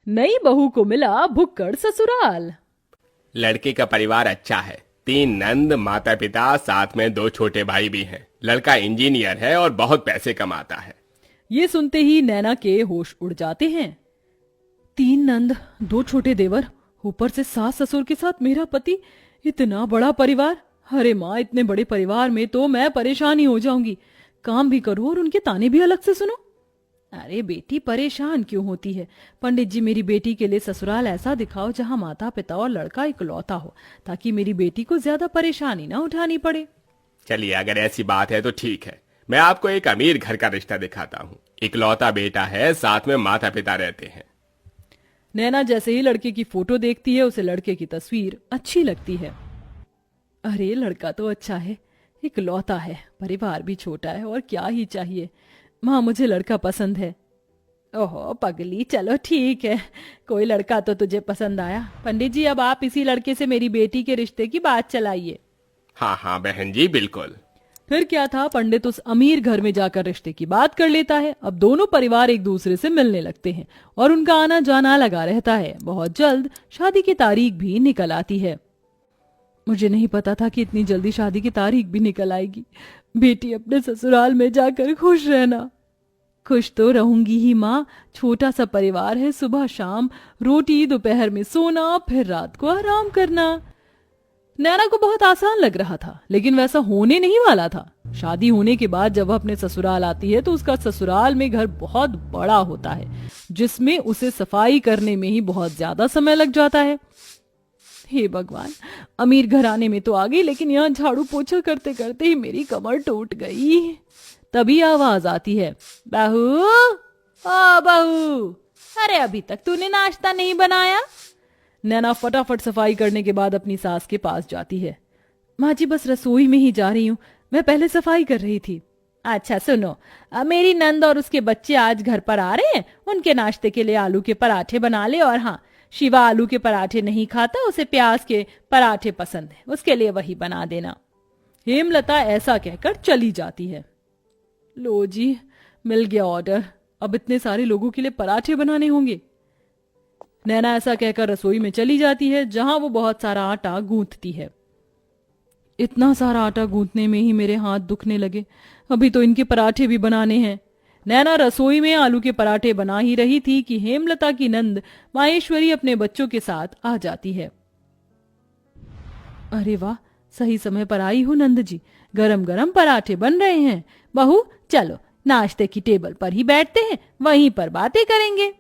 नई बहू को मिला भुक्कड़ ससुराल। लड़के का परिवार अच्छा है। 3 नंद, माता पिता, साथ में 2 छोटे भाई भी हैं। लड़का इंजीनियर है और बहुत पैसे कमाता है। ये सुनते ही नैना के होश उड़ जाते हैं। 3 नंद, 2 छोटे देवर, ऊपर से सास ससुर के साथ मेरा पति, इतना बड़ा परिवार। अरे माँ, इतने बड़े परिवार में तो मैं परेशान ही हो जाऊंगी। काम भी करूं और उनके ताने भी अलग से सुनो। अरे बेटी, परेशान क्यों होती है? पंडित जी, मेरी बेटी के लिए ससुराल ऐसा दिखाओ जहां माता पिता और लड़का इकलौता हो, ताकि मेरी बेटी को ज्यादा परेशानी ना उठानी पड़े। चलिए, अगर ऐसी बात है तो ठीक है, मैं आपको एक अमीर घर का रिश्ता दिखाता हूँ। इकलौता बेटा है, साथ में माता पिता रहते हैं। नैना जैसे ही लड़के की फोटो देखती है, उसे लड़के की तस्वीर अच्छी लगती है। अरे लड़का तो अच्छा है, इकलौता है, परिवार भी छोटा है, और क्या ही चाहिए। माँ, मुझे लड़का पसंद है। ओहो पगली, चलो ठीक है, कोई लड़का तो तुझे पसंद आया। पंडित जी, अब आप इसी लड़के से मेरी बेटी के रिश्ते की बात चलाइए। हाँ हाँ बहन जी, बिल्कुल। फिर क्या था, पंडित उस अमीर घर में जाकर रिश्ते की बात कर लेता है। अब दोनों परिवार एक दूसरे से मिलने लगते हैं और उनका आना जाना लगा रहता है। बहुत जल्द शादी की तारीख भी निकल आती है। मुझे नहीं पता था कि इतनी जल्दी शादी की तारीख भी निकल आएगी। बेटी, अपने ससुराल में जाकर खुश रहना। खुश तो रहूंगी ही माँ, छोटा सा परिवार है, सुबह शाम रोटी, दोपहर में सोना, फिर रात को आराम करना। नैना को बहुत आसान लग रहा था, लेकिन वैसा होने नहीं वाला था। शादी होने के बाद जब वह अपने ससुराल आती है तो उसका ससुराल में घर बहुत बड़ा होता है, जिसमें उसे सफाई करने में ही बहुत ज्यादा समय लग जाता है। हे भगवान, अमीर घर आने में तो आ गई, लेकिन यहाँ झाड़ू पोछा करते करते ही मेरी कमर टूट गई। तभी आवाज आती है, बहू, ओ बहू, अरे अभी तक तूने नाश्ता नहीं बनाया? नैना फटाफट सफाई करने के बाद अपनी सास के पास जाती है। माँ जी, बस रसोई में ही जा रही हूँ, मैं पहले सफाई कर रही थी। अच्छा सुनो, मेरी नंद और उसके बच्चे आज घर पर आ रहे हैं, उनके नाश्ते के लिए आलू के पराठे बना ले। और हाँ, शिवा आलू के पराठे नहीं खाता, उसे प्याज के पराठे पसंद है, उसके लिए वही बना देना। हेमलता ऐसा कहकर चली जाती है। लो जी, मिल गया ऑर्डर, अब इतने सारे लोगों के लिए पराठे बनाने होंगे। नैना ऐसा कहकर रसोई में चली जाती है, जहां वो बहुत सारा आटा गूंथती है। इतना सारा आटा गूंथने में ही मेरे हाथ दुखने लगे, अभी तो इनके पराठे भी बनाने हैं। नैना रसोई में आलू के पराठे बना ही रही थी कि हेमलता की नंद माहेश्वरी अपने बच्चों के साथ आ जाती है। अरे वाह, सही समय पर आई हूँ नंद जी, गरम गरम पराठे बन रहे हैं। बहू, चलो नाश्ते की टेबल पर ही बैठते हैं, वहीं पर बातें करेंगे।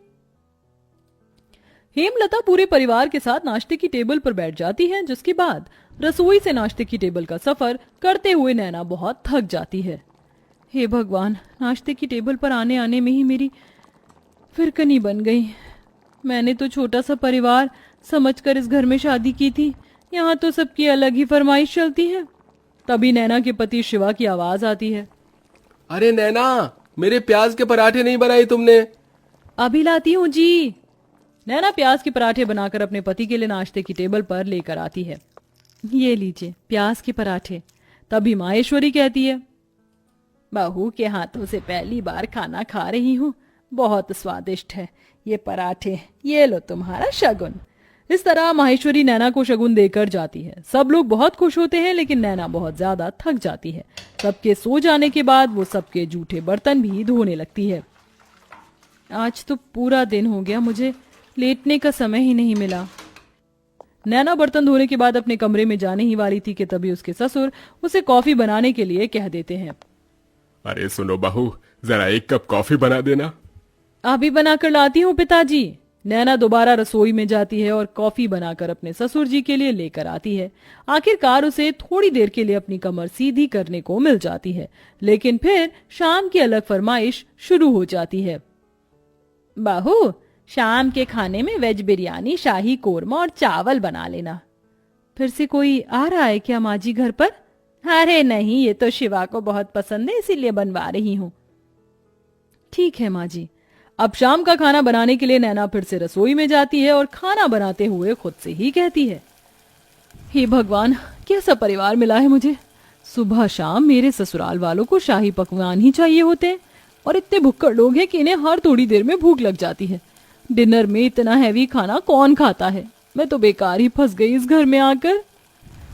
हेमलता पूरे परिवार के साथ नाश्ते की टेबल पर बैठ जाती है, जिसके बाद रसोई से नाश्ते की टेबल का सफर करते हुए नैना बहुत थक जाती है। हे भगवान, नाश्ते की टेबल पर आने आने में ही मेरी फिरकनी बन गई। मैंने तो छोटा सा परिवार समझकर इस घर में शादी की थी, यहाँ तो सबकी अलग ही फरमाइश चलती है। तभी नैना के पति शिवा की आवाज आती है। अरे नैना, मेरे प्याज के पराठे नहीं बनाए तुमने? अभी लाती हूँ जी। नैना प्याज के पराठे बनाकर अपने पति के लिए नाश्ते की टेबल पर लेकर आती है। ये लीजिए प्याज के पराठे। तभी माहेश्वरी कहती है, बहू के हाथों से पहली बार खाना खा रही हूँ, बहुत स्वादिष्ट है ये पराठे, ये लो तुम्हारा शगुन। इस तरह माहेश्वरी नैना को शगुन देकर जाती है। सब लोग बहुत खुश होते हैं, लेकिन नैना बहुत ज्यादा थक जाती है। सबके सो जाने के बाद वो सबके जूठे बर्तन भी धोने लगती है। आज तो पूरा दिन हो गया, मुझे लेटने का समय ही नहीं मिला। नैना बर्तन धोने के बाद अपने कमरे में जाने ही वाली थी कि तभी उसके ससुर उसे कॉफी बनाने के लिए कह देते हैं। अरे सुनो बहू, जरा 1 कप कॉफी बना देना। अभी बनाकर लाती हूँ पिताजी। नैना दोबारा रसोई में जाती है और कॉफी बनाकर अपने ससुर जी के लिए लेकर आती है। आखिरकार उसे थोड़ी देर के लिए अपनी कमर सीधी करने को मिल जाती है, लेकिन फिर शाम की अलग फरमाइश शुरू हो जाती है। बहू, शाम के खाने में वेज बिरयानी, शाही कोरमा और चावल बना लेना। फिर से कोई आ रहा है क्या माँ जी घर पर? अरे नहीं, ये तो शिवा को बहुत पसंद है, इसीलिए बनवा रही हूँ। ठीक है माँ जी। अब शाम का खाना बनाने के लिए नैना फिर से रसोई में जाती है और खाना बनाते हुए खुद से ही कहती है, हे भगवान, कैसा परिवार मिला है मुझे। सुबह शाम मेरे ससुराल वालों को शाही पकवान ही चाहिए होते हैं, और इतने भुक्कड़ लोग हैं कि इन्हें हर थोड़ी देर में भूख लग जाती है। डिनर में इतना हैवी खाना कौन खाता है? मैं तो बेकार ही फंस गई इस घर में आकर।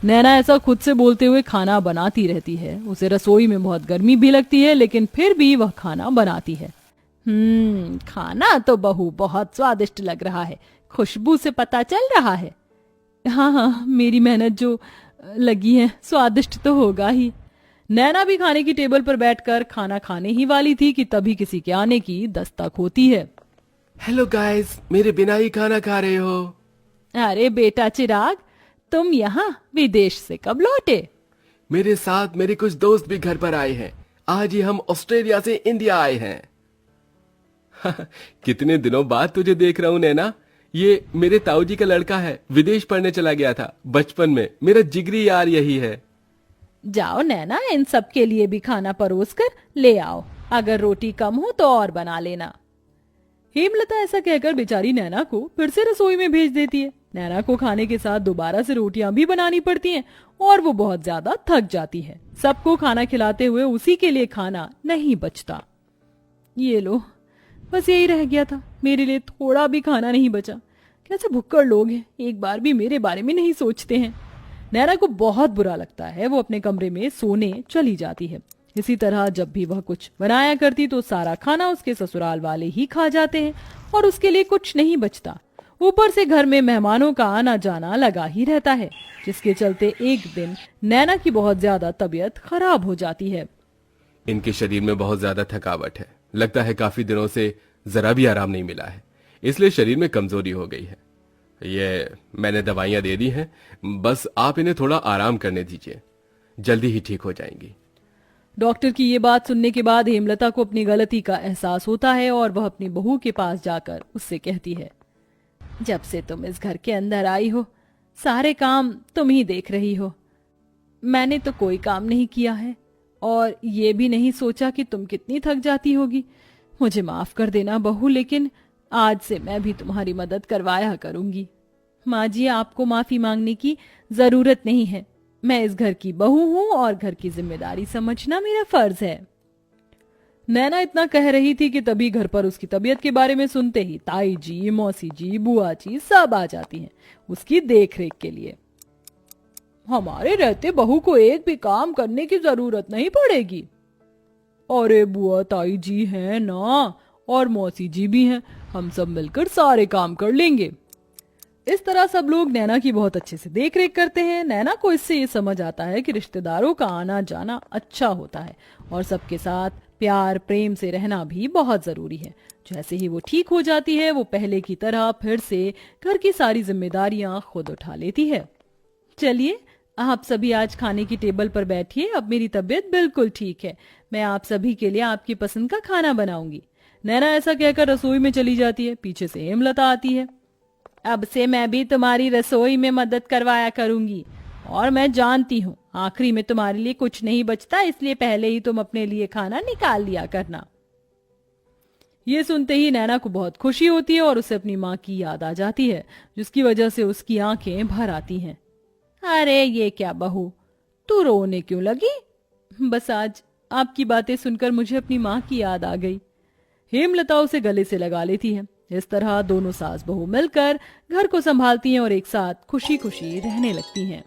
नैना ऐसा खुद से बोलते हुए खाना बनाती रहती है। उसे रसोई में बहुत गर्मी भी लगती है, लेकिन फिर भी वह खाना बनाती है। खाना तो बहू बहुत स्वादिष्ट लग रहा है, खुशबू से पता चल रहा है। हाँ हाँ, मेरी मेहनत जो लगी है, स्वादिष्ट तो होगा ही। नैना भी खाने की टेबल पर बैठकर खाना खाने ही वाली थी कि तभी किसी के आने की दस्तक होती है। हेलो गाइस, मेरे बिना ही खाना खा रहे हो? अरे बेटा चिराग, तुम यहाँ विदेश से कब लौटे? मेरे साथ मेरे कुछ दोस्त भी घर पर आए हैं। आज ही हम ऑस्ट्रेलिया से इंडिया आए हैं। कितने दिनों बाद तुझे देख रहा हूँ नैना। ये मेरे ताऊ जी का लड़का है, विदेश पढ़ने चला गया था बचपन में। मेरा जिगरी यार यही है। जाओ नैना, इन सब के लिए भी खाना परोस कर ले आओ। अगर रोटी कम हो तो और बना लेना। हेमलता ऐसा कहकर बेचारी नैना को फिर से रसोई में भेज देती है। नैना को खाने के साथ दोबारा से रोटियां भी बनानी पड़ती हैं और वो बहुत ज्यादा थक जाती है। सबको खाना खिलाते हुए उसी के लिए खाना नहीं बचता। ये लो, बस यही रह गया था, मेरे लिए थोड़ा भी खाना नहीं बचा। कैसे भुक्कड़ लोग हैं, एक बार भी मेरे बारे में नहीं सोचते हैं। नैना को बहुत बुरा लगता है। वो अपने कमरे में सोने चली जाती है। इसी तरह जब भी वह कुछ बनाया करती तो सारा खाना उसके ससुराल वाले ही खा जाते हैं और उसके लिए कुछ नहीं बचता। ऊपर से घर में मेहमानों का आना जाना लगा ही रहता है, जिसके चलते एक दिन नैना की बहुत ज्यादा तबीयत खराब हो जाती है। इनके शरीर में बहुत ज्यादा थकावट है। लगता है काफी दिनों से जरा भी आराम नहीं मिला है, इसलिए शरीर में कमजोरी हो गई है। ये मैंने दवाइयां दे दी हैं, बस आप इन्हें थोड़ा आराम करने दीजिए, जल्दी ही ठीक हो जाएंगी। डॉक्टर की ये बात सुनने के बाद हेमलता को अपनी गलती का एहसास होता है और वह अपनी बहू के पास जाकर उससे कहती है, जब से तुम इस घर के अंदर आई हो सारे काम तुम ही देख रही हो। मैंने तो कोई काम नहीं किया है और ये भी नहीं सोचा कि तुम कितनी थक जाती होगी। मुझे माफ कर देना बहू, लेकिन आज से मैं भी तुम्हारी मदद करवाया करूंगी। माँ जी, आपको माफी मांगने की जरूरत नहीं है। मैं इस घर की बहू हूँ और घर की जिम्मेदारी समझना मेरा फर्ज है। नैना इतना कह रही थी कि तभी घर पर उसकी तबीयत के बारे में सुनते ही ताई जी, मौसी जी, बुआ जी सब आ जाती हैं उसकी देखरेख के लिए। हमारे रहते बहू को एक भी काम करने की जरूरत नहीं पड़ेगी। अरे बुआ ताई जी हैं ना, और मौसी जी भी हैं, हम सब मिलकर सारे काम कर लेंगे। इस तरह सब लोग नैना की बहुत अच्छे से देखरेख करते हैं। नैना को इससे ये समझ आता है कि रिश्तेदारों का आना जाना अच्छा होता है और सबके साथ प्यार प्रेम से रहना भी बहुत जरूरी है। जैसे ही वो ठीक हो जाती है, वो पहले की तरह फिर से घर की सारी जिम्मेदारियां खुद उठा लेती है। चलिए, आप सभी आज खाने की टेबल पर बैठिए। अब मेरी तबीयत बिल्कुल ठीक है। मैं आप सभी के लिए आपकी पसंद का खाना बनाऊंगी। नैना ऐसा कहकर रसोई में चली जाती है। पीछे से हेमलता आती है। अब से मैं भी तुम्हारी रसोई में मदद करवाया करूंगी और मैं जानती हूँ आखिरी में तुम्हारे लिए कुछ नहीं बचता, इसलिए पहले ही तुम अपने लिए खाना निकाल लिया करना। ये सुनते ही नैना को बहुत खुशी होती है और उसे अपनी माँ की याद आ जाती है, जिसकी वजह से उसकी आंखें भर आती हैं। अरे ये क्या बहू, तू रोने क्यों लगी? बस आज आपकी बातें सुनकर मुझे अपनी माँ की याद आ गई। हेमलता उसे गले से लगा लेती है। इस तरह दोनों सास बहू मिलकर घर को संभालती हैं और एक साथ खुशी खुशी रहने लगती हैं।